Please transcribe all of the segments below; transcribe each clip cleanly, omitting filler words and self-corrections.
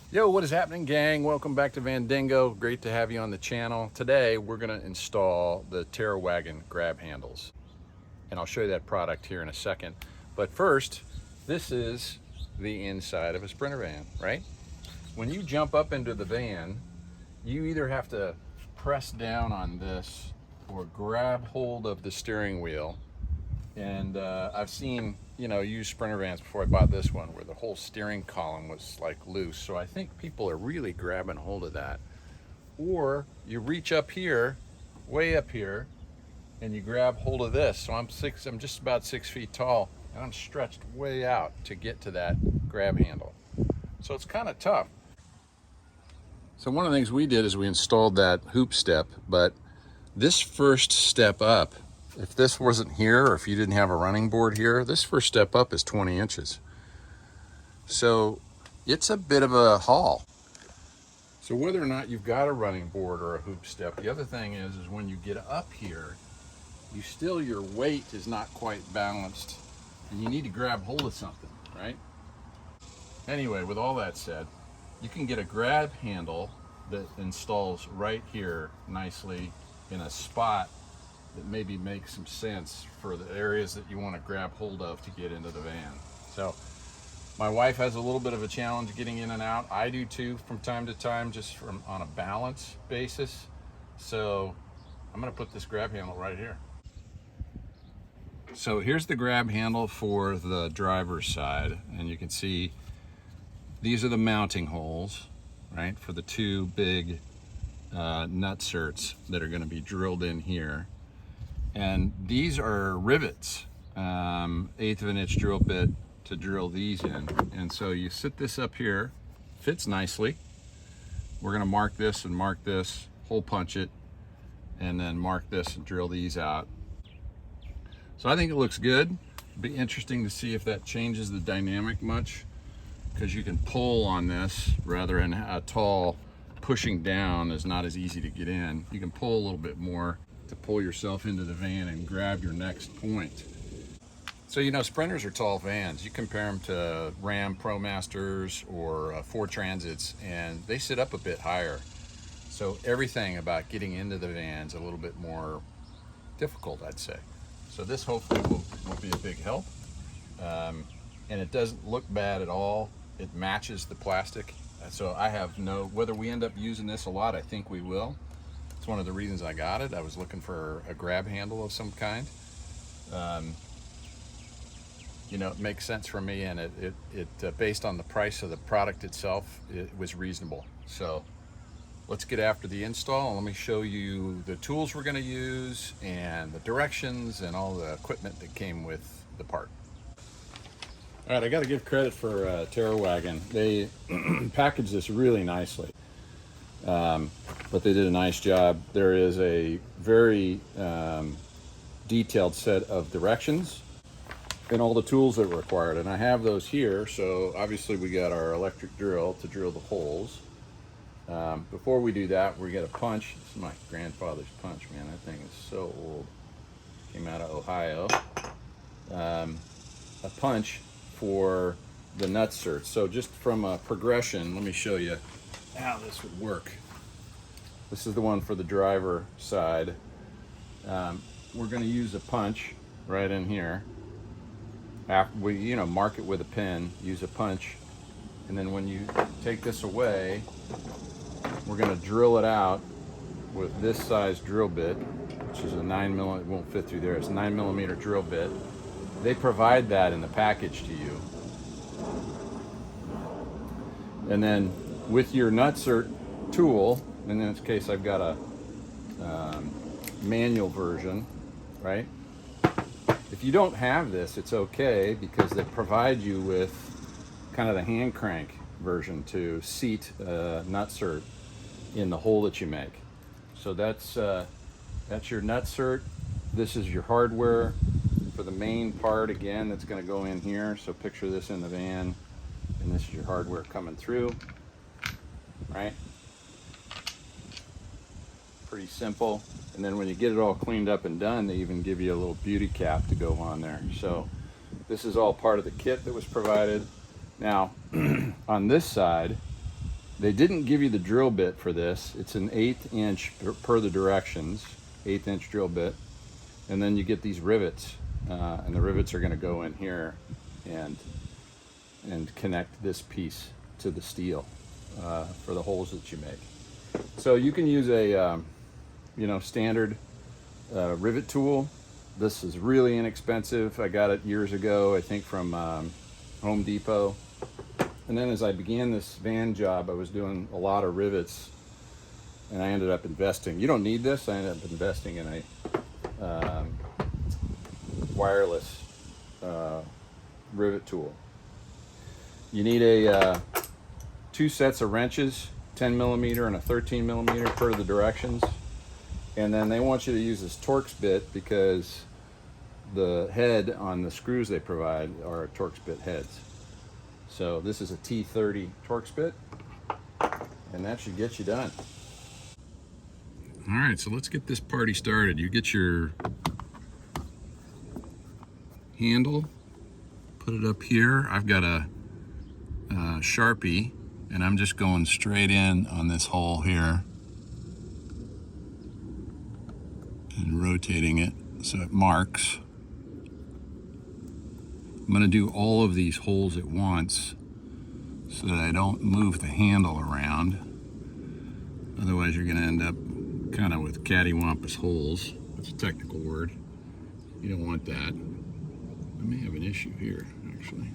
Yo, what is happening, gang? Welcome back to Vandingo. Great to have you on the channel. Today, we're gonna install the Terrawagen grab handles. And I'll show you that product here in a second. But first, this is the inside of a Sprinter van, right? When you jump up into the van, you either have to press down on this or grab hold of the steering wheel. And I've seen, used Sprinter vans before I bought this one where the whole steering column was like loose. So I think people are really grabbing hold of that. Or you reach up here, way up here, and you grab hold of this. So I'm just about 6 feet tall, and I'm stretched way out to get to that grab handle. So it's kind of tough. So one of the things we did is we installed that hoop step, but this first step up, if this wasn't here or if you didn't have a running board here, this first step up is 20 inches. So it's a bit of a haul. So whether or not you've got a running board or a hoop step, the other thing is when you get up here, your weight is not quite balanced and you need to grab hold of something, right? Anyway, with all that said, you can get a grab handle that installs right here nicely in a spot that maybe makes some sense for the areas that you want to grab hold of to get into the van. So my wife has a little bit of a challenge getting in and out. I do too from time to time, just on a balance basis. So I'm going to put this grab handle right here. So here's the grab handle for the driver's side, and you can see these are the mounting holes, right, for the two big nutserts that are going to be drilled in here. And these are rivets, 1/8 of an inch drill bit to drill these in. And so you sit this up here, fits nicely. We're gonna mark this and mark this, hole punch it, and then mark this and drill these out. So I think it looks good. It'd be interesting to see if that changes the dynamic much, because you can pull on this rather than a tall pushing down is not as easy to get in. You can pull a little bit more to pull yourself into the van and grab your next point. So Sprinters are tall vans. You compare them to Ram ProMasters or Ford Transits, and they sit up a bit higher. So everything about getting into the van's a little bit more difficult, I'd say. So this hopefully will be a big help. And it doesn't look bad at all. It matches the plastic. So I have whether we end up using this a lot, I think we will. It's one of the reasons I got it. I was looking for a grab handle of some kind. It makes sense for me, and it based on the price of the product itself, it was reasonable. So let's get after the install, and let me show you the tools we're going to use and the directions and all the equipment that came with the part. All right, I got to give credit for Terrawagen. They packaged this really nicely. But they did a nice job. There is a very detailed set of directions and all the tools that are required. And I have those here. So obviously we got our electric drill to drill the holes. Before we do that, we get a punch. This is my grandfather's punch, man. That thing is so old. Came out of Ohio. A punch for the nutserts. So just from a progression, let me show you how this would work. This is the one for the driver side. We're going to use a punch right in here. After we, mark it with a pin, use a punch, and then when you take this away, we're going to drill it out with this size drill bit, which is a 9mm. It won't fit through there. It's a 9mm drill bit. They provide that in the package to you. And then with your nutsert tool, in this case I've got a manual version, right? If you don't have this, it's okay, because they provide you with kind of the hand crank version to seat nutsert in the hole that you make. So that's your nutsert. This is your hardware for the main part, again, that's going to go in here. So picture this in the van, and this is your hardware coming through, right? Pretty simple. And then when you get it all cleaned up and done, they even give you a little beauty cap to go on there. So this is all part of the kit that was provided. Now, on this side, They didn't give you the drill bit for this. It's an 1/8 inch per the directions, 1/8 inch drill bit. And then you get these rivets, and the rivets are going to go in here and connect this piece to the steel for the holes that you make. So you can use a standard rivet tool. This is really inexpensive. I got it years ago, I think from Home Depot. And then as I began this van job, I was doing a lot of rivets, and I ended up investing. You don't need this. I ended up investing in a wireless rivet tool. You need a 2 sets of wrenches, 10 millimeter and a 13 millimeter per the directions. And then they want you to use this Torx bit because the head on the screws they provide are Torx bit heads. So this is a T30 Torx bit, and that should get you done. All right, so let's get this party started. You get your handle, put it up here. I've got a Sharpie, and I'm just going straight in on this hole here and rotating it so it marks. I'm going to do all of these holes at once so that I don't move the handle around. Otherwise you're going to end up kind of with cattywampus holes. That's a technical word. You don't want that. I may have an issue here, actually.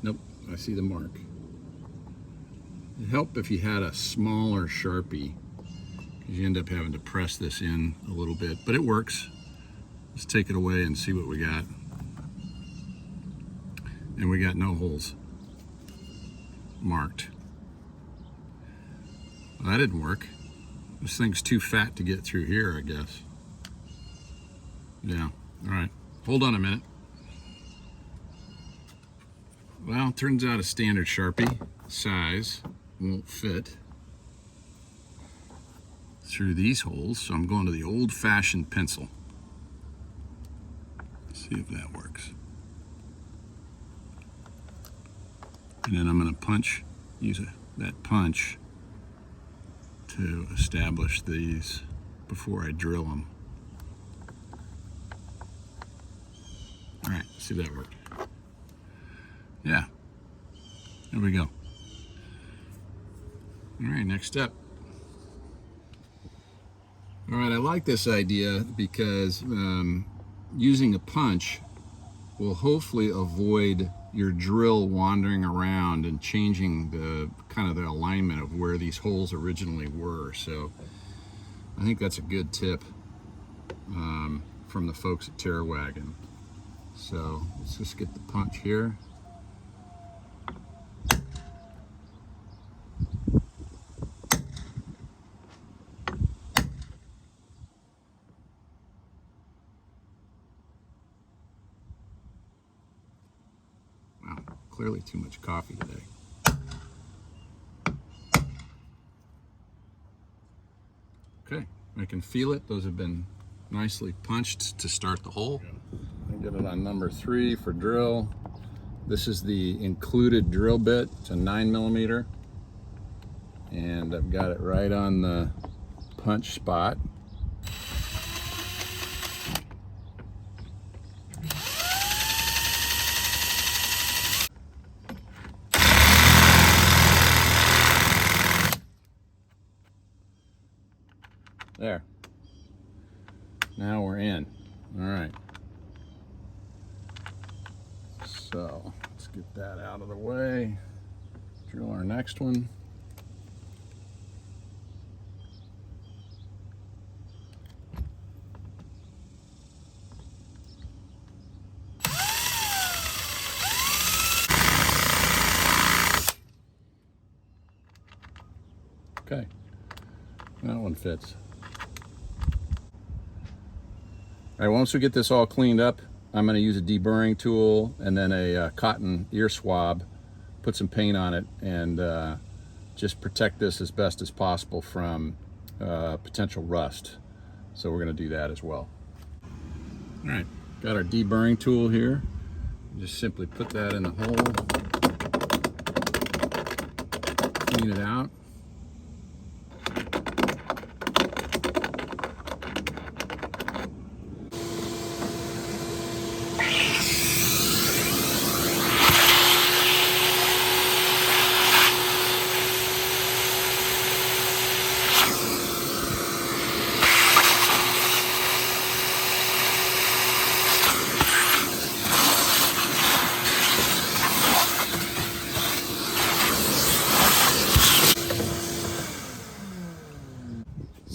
Nope, I see the mark. It'd help if you had a smaller Sharpie, because you end up having to press this in a little bit, but it works. Let's take it away and see what we got. And we got no holes marked. Well, that didn't work. This thing's too fat to get through here, I guess. Yeah, all right. Hold on a minute. Well, turns out a standard Sharpie size won't fit through these holes, so I'm going to the old-fashioned pencil. Let's see if that works. And then I'm going to use that punch to establish these before I drill them. All right, see if that worked. Yeah, there we go. All right, next step. All right, I like this idea because using a punch will hopefully avoid your drill wandering around and changing the alignment of where these holes originally were. So I think that's a good tip from the folks at Terrawagen. So let's just get the punch here. Clearly too much coffee today. Okay, I can feel it. Those have been nicely punched to start the hole. I get it on number 3 for drill. This is the included drill bit. It's a 9 millimeter. And I've got it right on the punch spot. There. Now we're in. All right. So let's get that out of the way. Drill our next one. Okay. That one fits. All right, once we get this all cleaned up, I'm going to use a deburring tool and then a cotton ear swab, put some paint on it, and just protect this as best as possible from potential rust. So we're going to do that as well. All right, got our deburring tool here. Just simply put that in the hole, clean it out.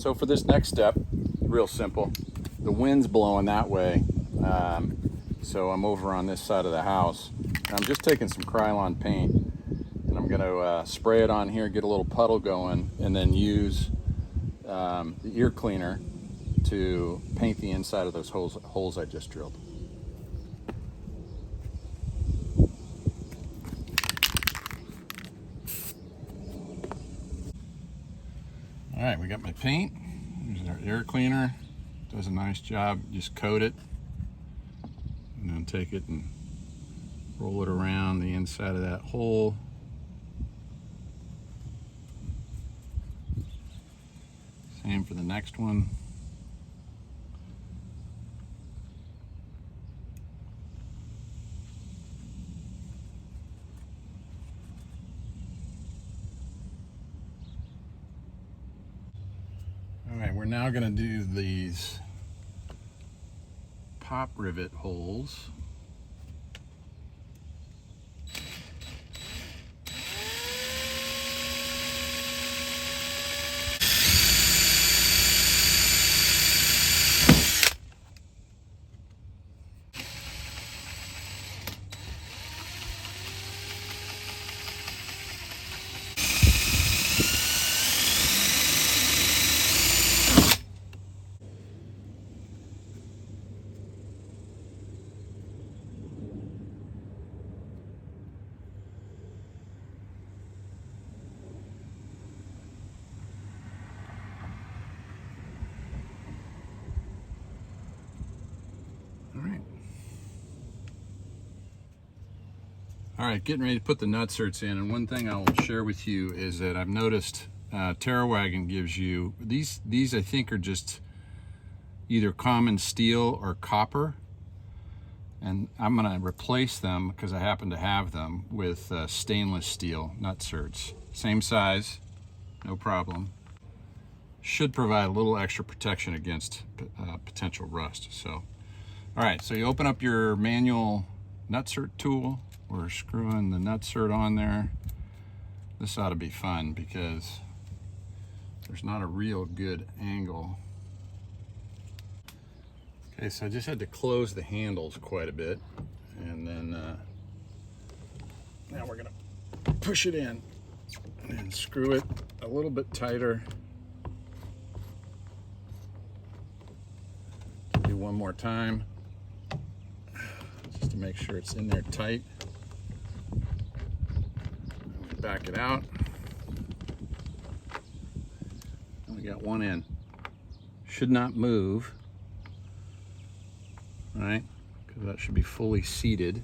So for this next step, real simple. The wind's blowing that way, so I'm over on this side of the house. And I'm just taking some Krylon paint, and I'm going to spray it on here, get a little puddle going, and then use the ear cleaner to paint the inside of those holes I just drilled. All right, we got my paint. There's our air cleaner. Does a nice job. Just coat it, and then take it and roll it around the inside of that hole. Same for the next one. All right, we're now going to do these pop rivet holes. All right, getting ready to put the nutserts in, and one thing I will share with you is that I've noticed Terrawagen gives you, these I think are just either common steel or copper, and I'm gonna replace them, because I happen to have them, with stainless steel nutserts. Same size, no problem. Should provide a little extra protection against potential rust. So, all right, so you open up your manual nutsert tool. We're screwing the nutsert on there. This ought to be fun because there's not a real good angle. Okay, so I just had to close the handles quite a bit, and then now we're gonna push it in and screw it a little bit tighter. Do one more time, just to make sure it's in there tight. Back it out. We got one in. Should not move, right? Because that should be fully seated.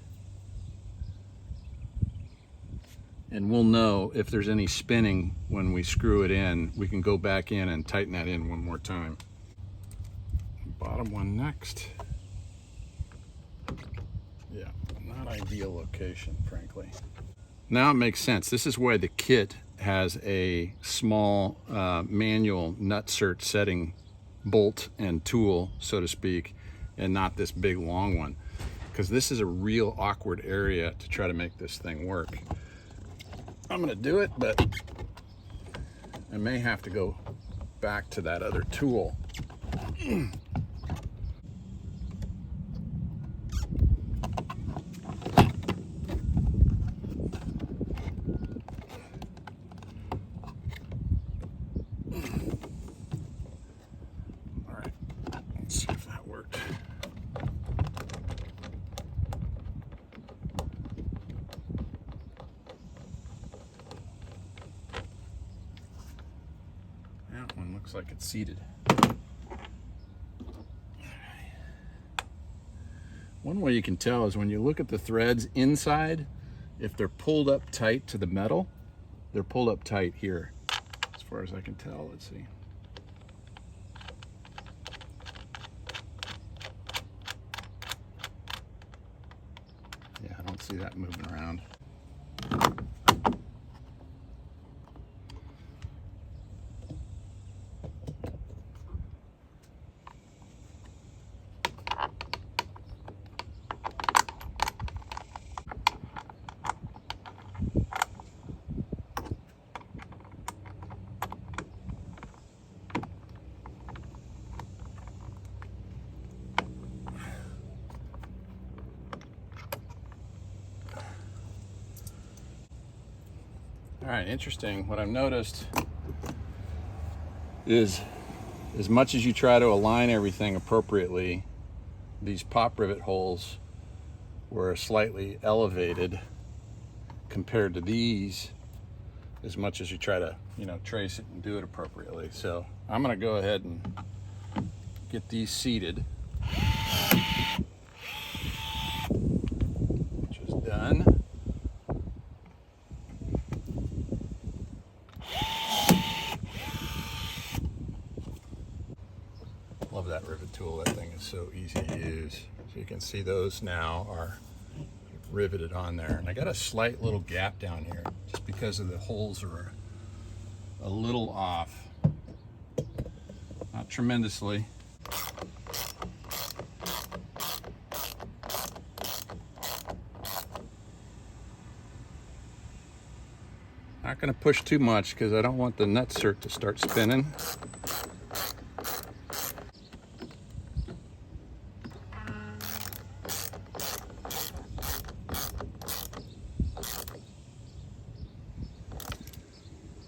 And we'll know if there's any spinning when we screw it in. We can go back in and tighten that in one more time. Bottom one next. Yeah, not ideal location, frankly. Now it makes sense. This is why the kit has a small manual nutsert setting bolt and tool, so to speak, and not this big long one, because this is a real awkward area to try to make this thing work. I'm gonna do it, but I may have to go back to that other tool. See if that worked. That one looks like it's seated. One way you can tell is when you look at the threads inside, if they're pulled up tight to the metal, they're pulled up tight here, as far as I can tell. Let's see. Yeah, I don't see that moving around. All right, interesting. What I've noticed is as much as you try to align everything appropriately, these pop rivet holes were slightly elevated compared to these, as much as you try to, trace it and do it appropriately. So I'm gonna go ahead and get these seated, which is done. Love that rivet tool. That thing is so easy to use. So you can see those now are riveted on there. And I got a slight little gap down here just because of the holes are a little off. Not tremendously. Not going to push too much because I don't want the nutsert to start spinning.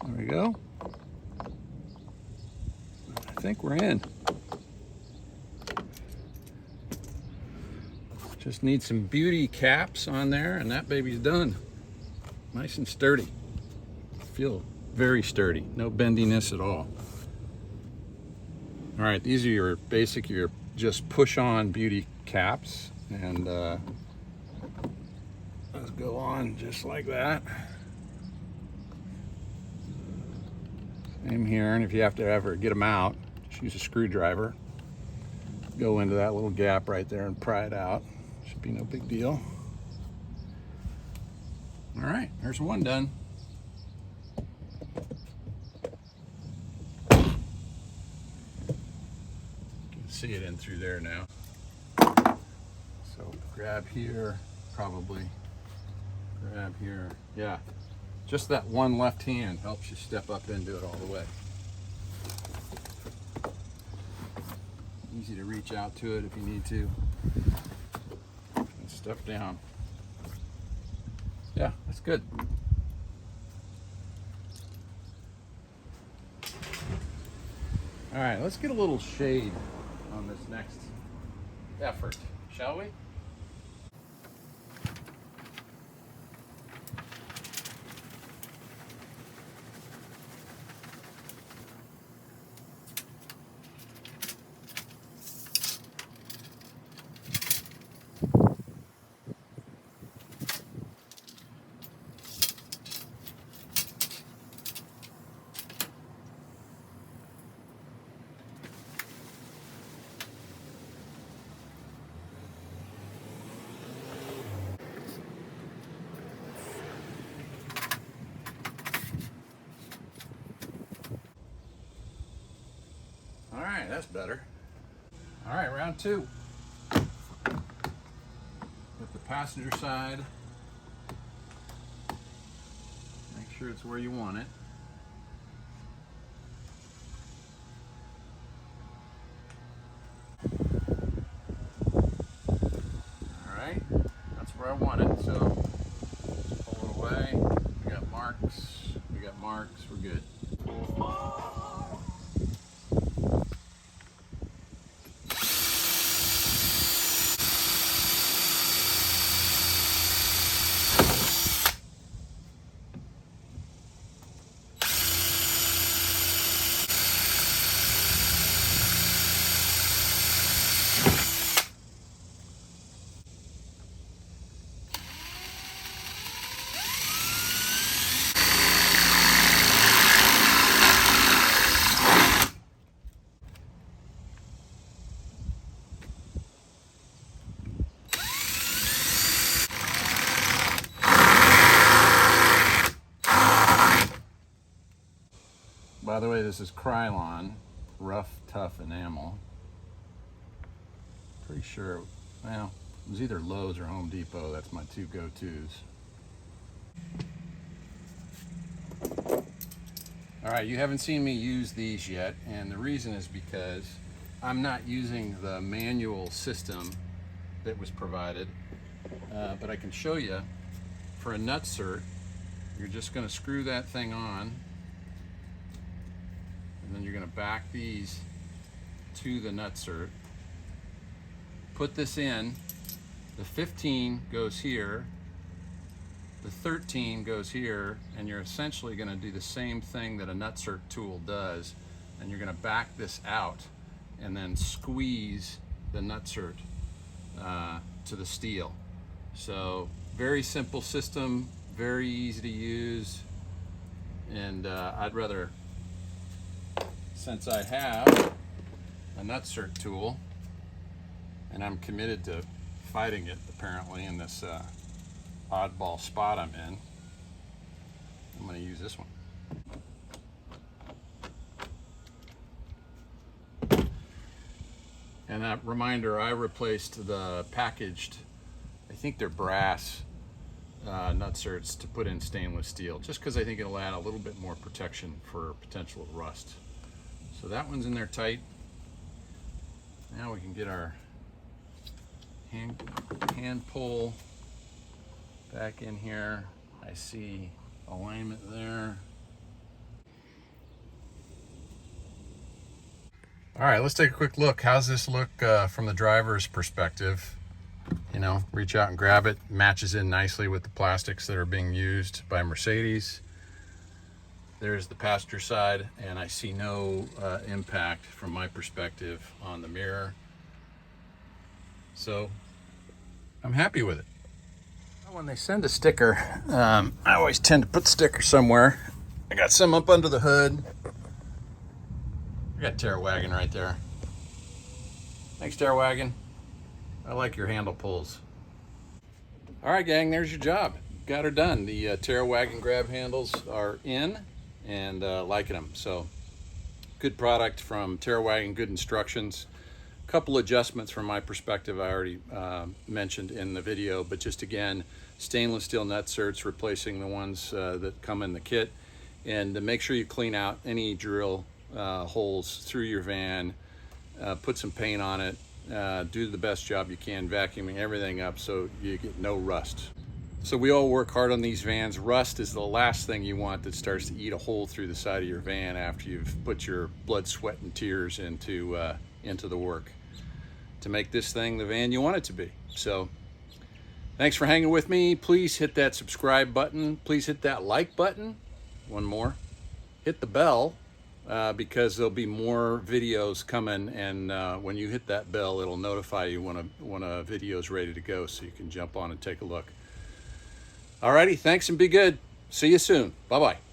There we go. I think we're in. Just need some beauty caps on there and that baby's done. Nice and sturdy. Feel very sturdy, no bendiness at all. All right, these are your basic, your just push on beauty caps, and let's go on just like that. Same here, and if you have to ever get them out, just use a screwdriver. Go into that little gap right there and pry it out. Should be no big deal. All right, there's one done. See it in through there now. So grab here, probably grab here. Yeah, just that one left hand helps you step up into it all the way. Easy to reach out to it if you need to and step down. Yeah, that's good. All right, let's get a little shade on this next effort, shall we? All right, that's better. All right, round two. Get the passenger side. Make sure it's where you want it. All right, that's where I want it. So just pull it away. We got marks. We got marks. We're good. By the way, this is Krylon, rough, tough enamel. Pretty sure, well, it was either Lowe's or Home Depot. That's my two go-tos. All right, you haven't seen me use these yet, and the reason is because I'm not using the manual system that was provided, but I can show you for a nutsert, you're just going to screw that thing on, and then you're going to back these to the nutsert. Put this in. The 15 goes here, the 13 goes here, and you're essentially going to do the same thing that a nutsert tool does, and you're going to back this out and then squeeze the nutsert to the steel. So very simple system, very easy to use, and I'd rather, since I have a nutsert tool and I'm committed to fighting it apparently in this oddball spot I'm in, I'm going to use this one. And that reminder, I replaced the packaged, I think they're brass nutserts to put in stainless steel, just because I think it'll add a little bit more protection for potential rust. So that one's in there tight. Now we can get our hand pull back in here. I see alignment there. All right, let's take a quick look. How's this look from the driver's perspective? You know, reach out and grab it. Matches in nicely with the plastics that are being used by Mercedes. There's the passenger side, and I see no impact from my perspective on the mirror. So I'm happy with it. When they send a sticker, I always tend to put the sticker somewhere. I got some up under the hood. I got Terrawagen right there. Thanks, Terrawagen. I like your handle pulls. All right, gang, there's your job. Got her done. The Terrawagen grab handles are in and liking them. So good product from Terrawagen, good instructions. Couple adjustments from my perspective I already mentioned in the video, but just again, stainless steel nutserts replacing the ones that come in the kit. And to make sure you clean out any drill holes through your van, put some paint on it, do the best job you can vacuuming everything up so you get no rust. So we all work hard on these vans. Rust is the last thing you want that starts to eat a hole through the side of your van after you've put your blood, sweat, and tears into the work to make this thing the van you want it to be. So thanks for hanging with me. Please hit that subscribe button. Please hit that like button. One more. Hit the bell. Because there'll be more videos coming, and when you hit that bell, it'll notify you when a video is ready to go, so you can jump on and take a look. Alrighty, thanks and be good. See you soon. Bye-bye.